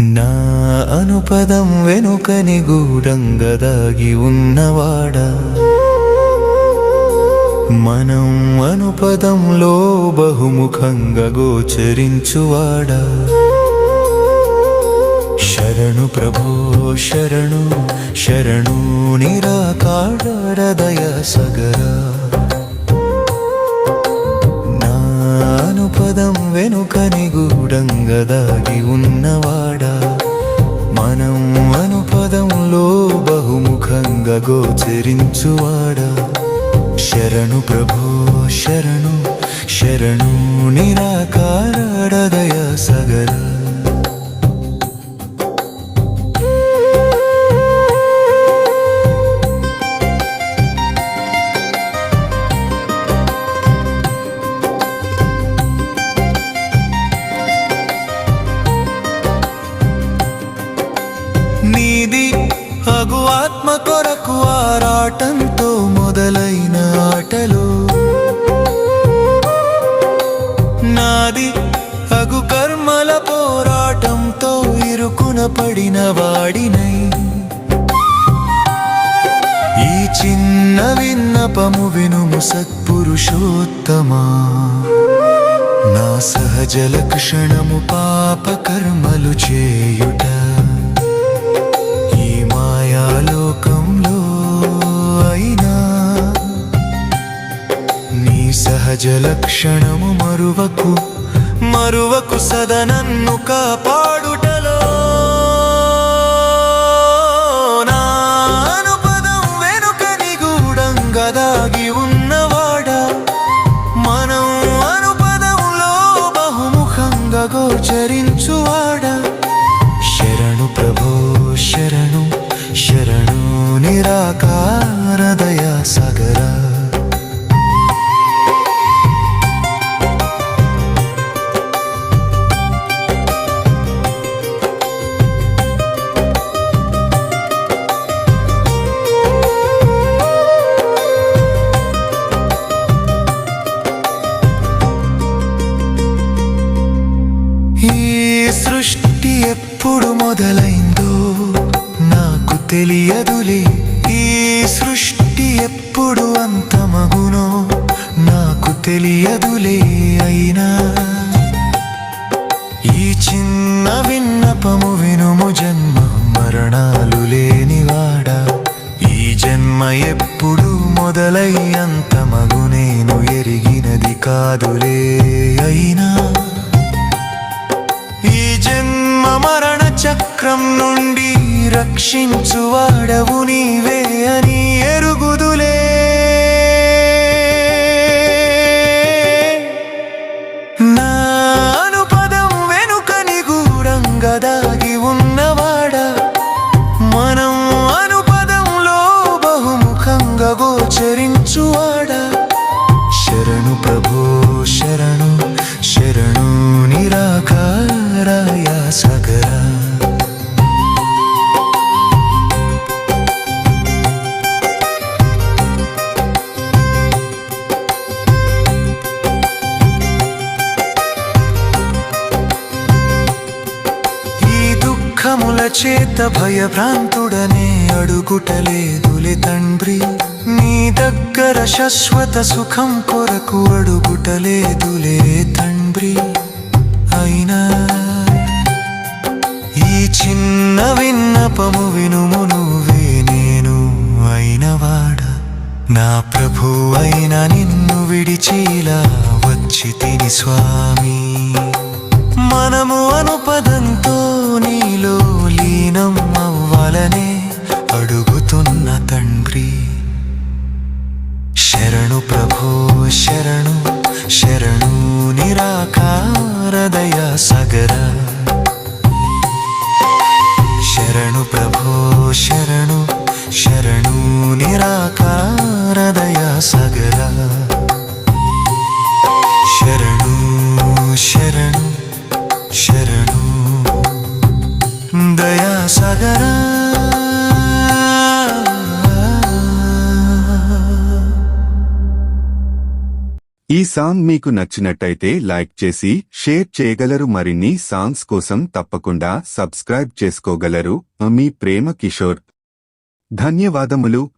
నా అనుపదం వెనుక నిగూఢంగా దాగి ఉన్నవాడా, మనం అనుపదంలో బహుముఖంగా గోచరించువాడా. శరణు ప్రభో శరణు శరణు నిరాకార హృదయ సగరా. నా అనుపదం వెనుక నిగూఢంగా దాగి ఉన్నవాడా, మనం అనుపదంలో బహుముఖంగా గోచరించువాడా. శరణు ప్రభో శరణు శరణు నిరాకార హృదయ సగరా. నీది అగు ఆత్మ కొరకు ఆరాటంతో మొదలైన ఆటలో, నాది అగు కర్మల పోరాటంతో ఇరుకున పడిన వాడినై. ఈ చిన్న విన్నపము వినుము సత్పురుషోత్తమా. నా సహజ లక్షణము పాప కర్మలు చేయుట. ఈ మాయాలోకంలో అయినా నీ సహజ లక్షణము మరువకు సదనన్ను కాపాడుటలో. నా అనుపదం వెనుక నిగూఢంగా దాగి ఉన్నవాడా, మనం అనుపదంలో బహుముఖంగా గోచరించువాడా. శరణు ప్రభో శరణు శరణు నిరాకార దయా సాగరా. ఈ సృష్టి ఎప్పుడు మొదలైందో నాకు తెలియదులే. ఈ సృష్టి ఎప్పుడు అంతమగునో నాకు తెలియదులే. అయినా ఈ చిన్న విన్నపము వినుము. జన్మ మరణాలు లేనివాడా, ఈ జన్మ ఎప్పుడు మొదలై అంతమగునేను ఎరిగినది కాదులే. అయినా ఈ జన్మ మరణ చక్రం నుండి రక్షించువాడవు నీవే అని ఎరుగుదులే. నా అనుపదం వెనుక నిగూఢంగా దాగి ఉన్నవాడా, మనం అనుపదంలో బహుముఖంగా గోచరించువాడా. శరణు ప్రభో శరణు శరణు నిరాకార సాగరా. ఈ దుఃఖముల చేత భయభ్రాంతుడనే అడుగుటలేదులే తండ్రి. నీ దగ్గర శాశ్వత సుఖం కొరకు అడుగుటలేదులే తండ్రి. అయినా ఈ చిన్న విన్నపము వినుము. నువ్వే నేను అయినవాడా, నా ప్రభు అయిన నిన్ను విడిచిలా వచ్చి తిని స్వామి. మనము అనుపదంతో నీలో లీనం అవ్వాలనే అడుగుతున్న తండ్రి. శరణు ప్రభో శరణు శరణు నిరాకార దయా సాగరా. శరణు ప్రభో శరణు శరణు నిరాకార దయా సాగరా. శరణు శరణు శరణు సాంగ్ మీకు నచ్చినట్టయితే లైక్ చేసి షేర్ చేయగలరు. మరిన్ని సాంగ్స్ కోసం తప్పకుండా సబ్స్క్రైబ్ చేసుకోగలరు. మీ ప్రేమ కిషోర్. ధన్యవాదములు.